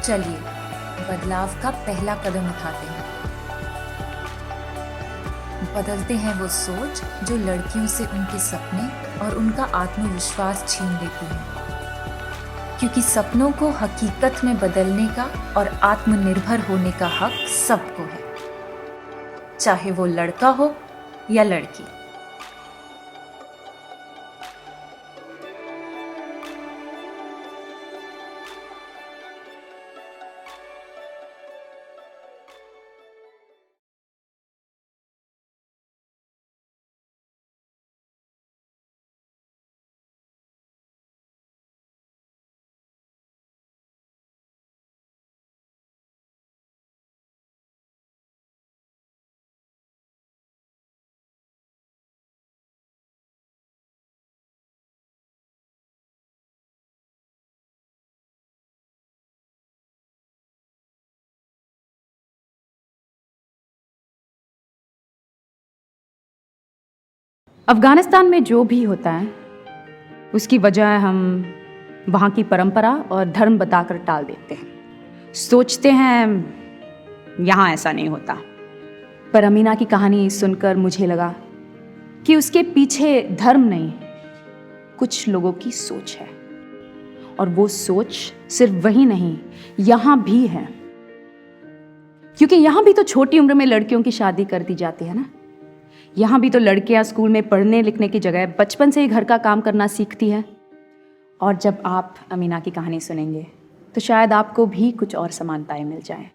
चलिए बदलाव का पहला कदम उठाते हैं। बदलते हैं वो सोच जो लड़कियों से उनके सपने और उनका आत्मविश्वास छीन लेती है, क्योंकि सपनों को हकीकत में बदलने का और आत्मनिर्भर होने का हक सबको है, चाहे वो लड़का हो या लड़की। अफगानिस्तान में जो भी होता है उसकी वजह हम वहाँ की परंपरा और धर्म बताकर टाल देते हैं। सोचते हैं यहाँ ऐसा नहीं होता। पर अमीना की कहानी सुनकर मुझे लगा कि उसके पीछे धर्म नहीं, कुछ लोगों की सोच है। और वो सोच सिर्फ वही नहीं, यहाँ भी है। क्योंकि यहाँ भी तो छोटी उम्र में लड़कियों की शादी कर दी जाती है ना। यहाँ भी तो लड़कियां स्कूल में पढ़ने लिखने की जगह बचपन से ही घर का काम करना सीखती है। और जब आप अमीना की कहानी सुनेंगे तो शायद आपको भी कुछ और समानताएं मिल जाएं।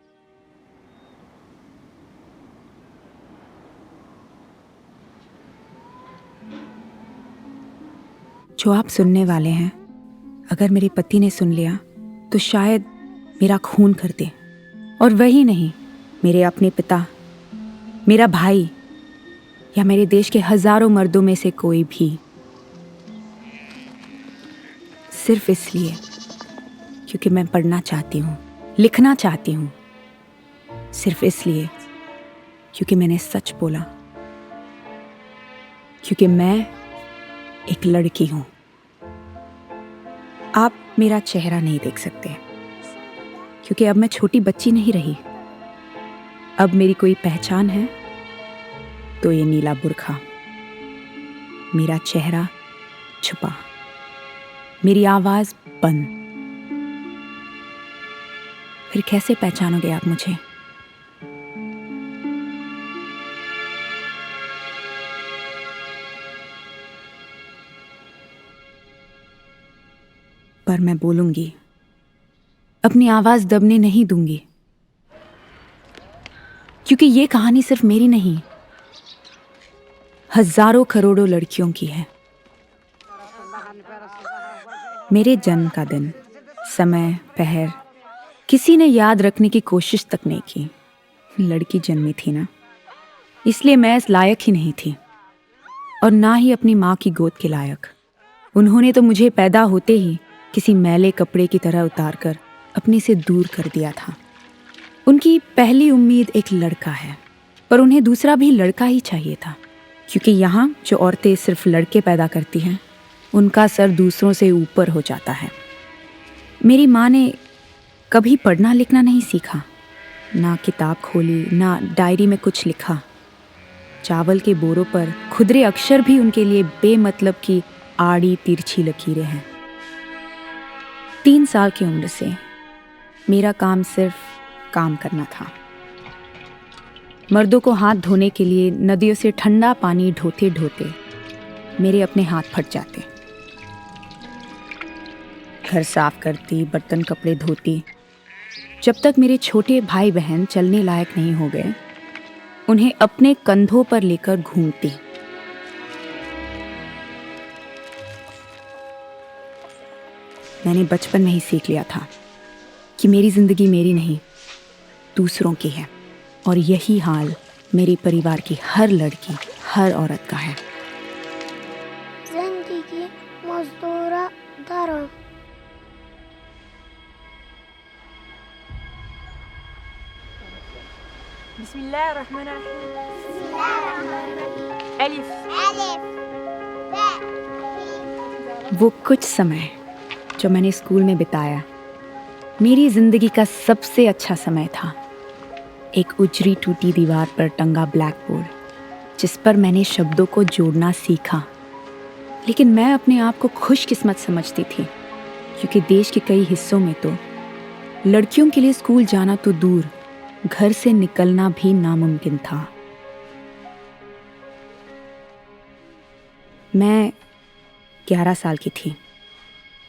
जो आप सुनने वाले हैं, अगर मेरे पति ने सुन लिया तो शायद मेरा खून कर दे। और वही नहीं, मेरे अपने पिता, मेरा भाई या मेरे देश के हजारों मर्दों में से कोई भी। सिर्फ इसलिए क्योंकि मैं पढ़ना चाहती हूँ, लिखना चाहती हूँ। सिर्फ इसलिए क्योंकि मैंने सच बोला, क्योंकि मैं एक लड़की हूँ। आप मेरा चेहरा नहीं देख सकते क्योंकि अब मैं छोटी बच्ची नहीं रही। अब मेरी कोई पहचान है तो ये नीला बुर्खा, मेरा चेहरा छुपा, मेरी आवाज बंद। फिर कैसे पहचानोगे आप मुझे? पर मैं बोलूंगी, अपनी आवाज दबने नहीं दूंगी, क्योंकि ये कहानी सिर्फ मेरी नहीं, हजारों करोड़ों लड़कियों की है। मेरे जन्म का दिन, समय, पहर किसी ने याद रखने की कोशिश तक नहीं की। लड़की जन्मी थी ना, इसलिए मैं इस लायक ही नहीं थी, और ना ही अपनी माँ की गोद के लायक। उन्होंने तो मुझे पैदा होते ही किसी मैले कपड़े की तरह उतार कर अपने से दूर कर दिया था। उनकी पहली उम्मीद एक लड़का है, पर उन्हें दूसरा भी लड़का ही चाहिए था, क्योंकि यहाँ जो औरतें सिर्फ लड़के पैदा करती हैं, उनका सर दूसरों से ऊपर हो जाता है। मेरी माँ ने कभी पढ़ना लिखना नहीं सीखा, ना किताब खोली, ना डायरी में कुछ लिखा। चावल के बोरों पर खुदरे अक्षर भी उनके लिए बेमतलब की आड़ी तिरछी लकीरें हैं। 3 साल की उम्र से मेरा काम सिर्फ काम करना था। मर्दों को हाथ धोने के लिए नदियों से ठंडा पानी ढोते ढोते मेरे अपने हाथ फट जाते। घर साफ करती, बर्तन कपड़े धोती। जब तक मेरे छोटे भाई बहन चलने लायक नहीं हो गए, उन्हें अपने कंधों पर लेकर घूमती। मैंने बचपन में ही सीख लिया था कि मेरी जिंदगी मेरी नहीं, दूसरों की है। और यही हाल मेरे परिवार की हर लड़की, हर औरत का है। जिंदगी मजदूरा धर्म। वो कुछ समय जो मैंने स्कूल में बिताया, मेरी जिंदगी का सबसे अच्छा समय था। एक उजरी टूटी दीवार पर टंगा ब्लैक बोर्ड, जिस पर मैंने शब्दों को जोड़ना सीखा। लेकिन मैं अपने आप को खुशकिस्मत समझती थी, क्योंकि देश के कई हिस्सों में तो लड़कियों के लिए स्कूल जाना तो दूर, घर से निकलना भी नामुमकिन था। मैं 11 साल की थी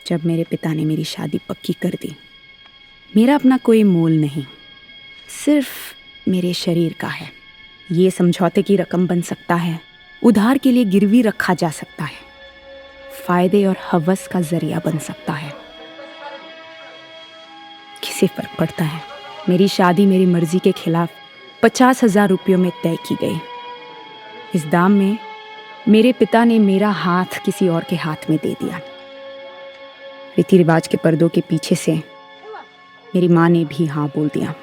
जब मेरे पिता ने मेरी शादी पक्की कर दी। मेरा अपना कोई मोल नहीं, सिर्फ मेरे शरीर का है। ये समझौते की रकम बन सकता है, उधार के लिए गिरवी रखा जा सकता है, फायदे और हवस का जरिया बन सकता है। किसे फर्क पड़ता है? मेरी शादी मेरी मर्जी के खिलाफ 50,000 रुपयों में तय की गई। इस दाम में मेरे पिता ने मेरा हाथ किसी और के हाथ में दे दिया। रीति रिवाज के पर्दों के पीछे से मेरी माँ ने भी हाँ बोल दिया।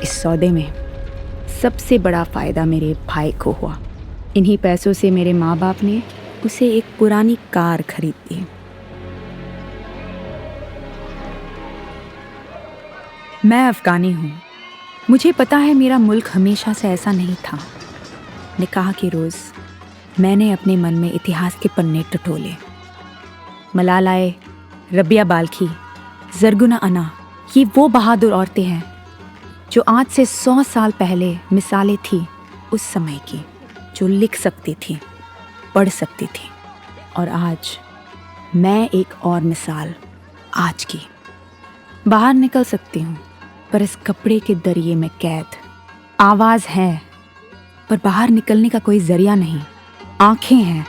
इस सौदे में सबसे बड़ा फायदा मेरे भाई को हुआ। इन्हीं पैसों से मेरे माँ बाप ने उसे एक पुरानी कार खरीद दी। मैं अफगानी हूँ। मुझे पता है मेरा मुल्क हमेशा से ऐसा नहीं था। निकाह के रोज़ मैंने अपने मन में इतिहास के पन्ने टटोले। मलालाए, रबिया बाल्खी, जरगुना अना, ये वो बहादुर औरतें हैं जो आज से 100 साल पहले मिसालें थी उस समय की, जो लिख सकती थी, पढ़ सकती थी। और आज मैं एक और मिसाल आज की। बाहर निकल सकती हूँ, पर इस कपड़े के दरिये में कैद। आवाज़ है, पर बाहर निकलने का कोई जरिया नहीं। आंखें हैं,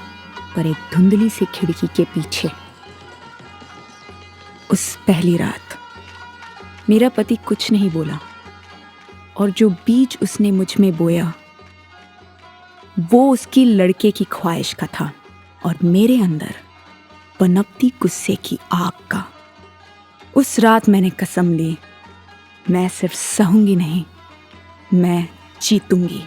पर एक धुंधली सी खिड़की के पीछे। उस पहली रात मेरा पति कुछ नहीं बोला, और जो बीज उसने मुझ में बोया वो उसकी लड़के की ख्वाहिश का था, और मेरे अंदर पनपती गुस्से की आग का। उस रात मैंने कसम ली, मैं सिर्फ सहूंगी नहीं, मैं जीतूंगी।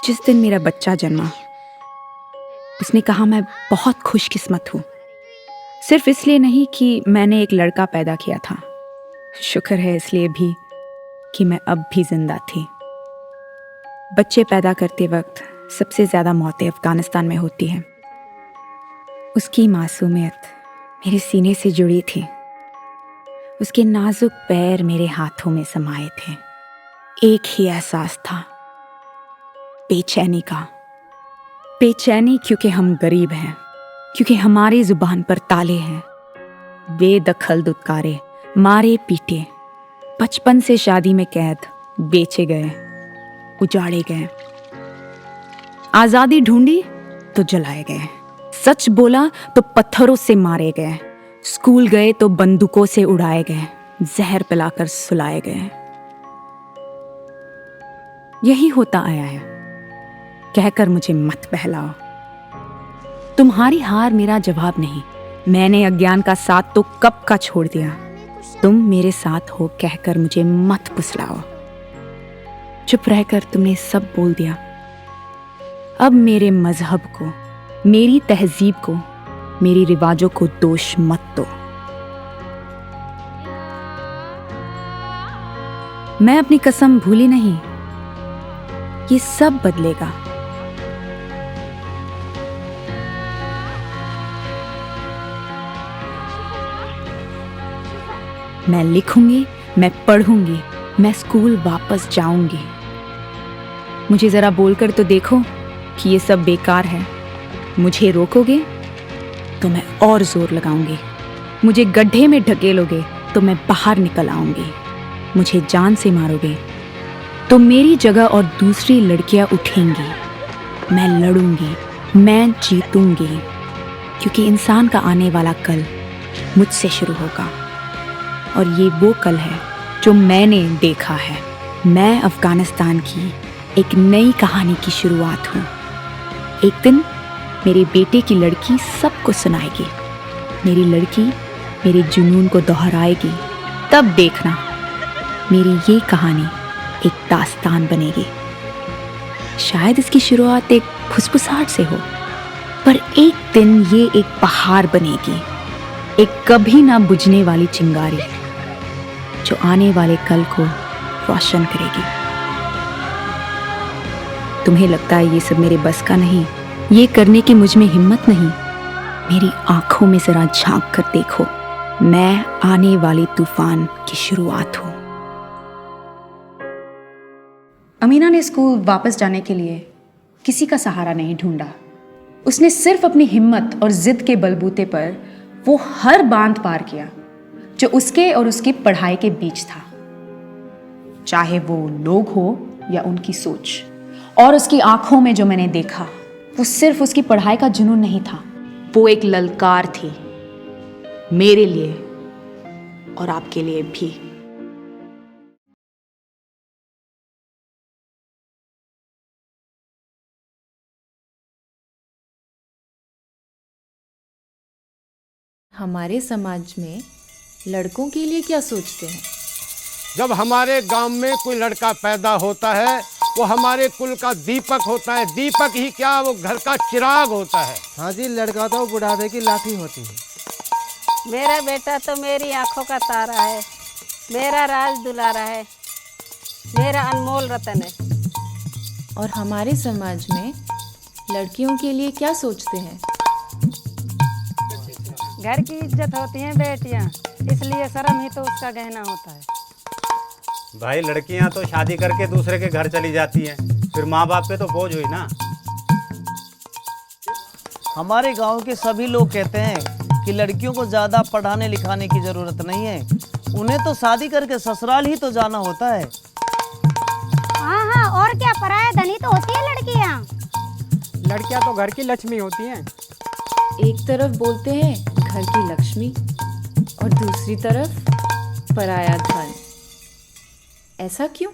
जिस दिन मेरा बच्चा जन्मा, उसने कहा मैं बहुत खुशकिस्मत हूँ। सिर्फ इसलिए नहीं कि मैंने एक लड़का पैदा किया था, शुक्र है इसलिए भी कि मैं अब भी जिंदा थी। बच्चे पैदा करते वक्त सबसे ज़्यादा मौतें अफगानिस्तान में होती हैं। उसकी मासूमियत मेरे सीने से जुड़ी थी। उसके नाजुक पैर मेरे हाथों में समाये थे। एक ही एहसास था, बेचैनी का। बेचैनी क्योंकि हम गरीब हैं, क्योंकि हमारी जुबान पर ताले हैं। बेदखल दुत्कारे, मारे पीटे, बचपन से शादी में कैद, बेचे गए, उजाड़े गए। आज़ादी ढूंढी तो जलाए गए, सच बोला तो पत्थरों से मारे गए, स्कूल गए तो बंदूकों से उड़ाए गए, जहर पिलाकर सुलाए गए। यही होता आया है। कहकर मुझे मत बहलाओ। तुम्हारी हार मेरा जवाब नहीं। मैंने अज्ञान का साथ तो कब का छोड़ दिया। तुम मेरे साथ हो कहकर मुझे मत फुसलाओ। चुप रहकर तुमने सब बोल दिया। अब मेरे मजहब को, मेरी तहजीब को, मेरी रिवाजों को दोष मत दो। मैं अपनी कसम भूली नहीं। ये सब बदलेगा। मैं लिखूंगी, मैं पढ़ूंगी, मैं स्कूल वापस जाऊंगी। मुझे जरा बोलकर तो देखो कि ये सब बेकार है। मुझे रोकोगे तो मैं और जोर लगाऊंगी। मुझे गड्ढे में ढकेलोगे तो मैं बाहर निकल आऊंगी। मुझे जान से मारोगे तो मेरी जगह और दूसरी लड़कियां उठेंगी। मैं लड़ूंगी, मैं जीतूंगी। क्योंकि इंसान का आने वाला कल मुझसे शुरू होगा, और ये वो कल है जो मैंने देखा है। मैं अफगानिस्तान की एक नई कहानी की शुरुआत हूँ। एक दिन मेरे बेटे की लड़की सबको सुनाएगी। मेरी लड़की मेरे जुनून को दोहराएगी। तब देखना मेरी ये कहानी एक दास्तान बनेगी। शायद इसकी शुरुआत एक फुसफुसाहट से हो, पर एक दिन ये एक बहार बनेगी, एक कभी ना बुझने वाली चिंगारी जो आने वाले कल को रोशन करेगी। तुम्हें लगता है ये सब मेरे बस का नहीं, ये करने की मुझ में हिम्मत नहीं। मेरी आंखों में जरा झांक कर देखो, मैं आने वाले तूफान की शुरुआत हूं। अमीना ने स्कूल वापस जाने के लिए किसी का सहारा नहीं ढूंढा। उसने सिर्फ अपनी हिम्मत और जिद के बलबूते पर वो हर बांध पार किया जो उसके और उसकी पढ़ाई के बीच था, चाहे वो लोग हो या उनकी सोच। और उसकी आंखों में जो मैंने देखा वो सिर्फ उसकी पढ़ाई का जुनून नहीं था, वो एक ललकार थी, मेरे लिए और आपके लिए भी। हमारे समाज में लड़कों के लिए क्या सोचते हैं? जब हमारे गांव में कोई लड़का पैदा होता है वो हमारे कुल का दीपक होता है। दीपक ही क्या, वो घर का चिराग होता है। हाँ जी, लड़का तो बुढ़ापे की लाठी होती है। मेरा बेटा तो मेरी आंखों का तारा है, मेरा राज दुलारा है, मेरा अनमोल रतन है। और हमारे समाज में लड़कियों के लिए क्या सोचते हैं? घर की इज्जत होती है बेटियां, इसलिए शर्म ही तो उसका गहना होता है। भाई लड़कियां तो शादी करके दूसरे के घर चली जाती हैं, फिर माँ बाप पे तो बोझ हुई ना। हमारे गांव के सभी लोग कहते हैं कि लड़कियों को ज्यादा पढ़ाने लिखाने की जरूरत नहीं है, उन्हें तो शादी करके ससुराल ही तो जाना होता है। हाँ हाँ, और क्या, पराया धनी तो होती है लड़कियाँ। लड़कियां तो घर की लक्ष्मी होती हैं। एक तरफ बोलते हैं घर की लक्ष्मी और दूसरी तरफ पराया धन। ऐसा क्यों?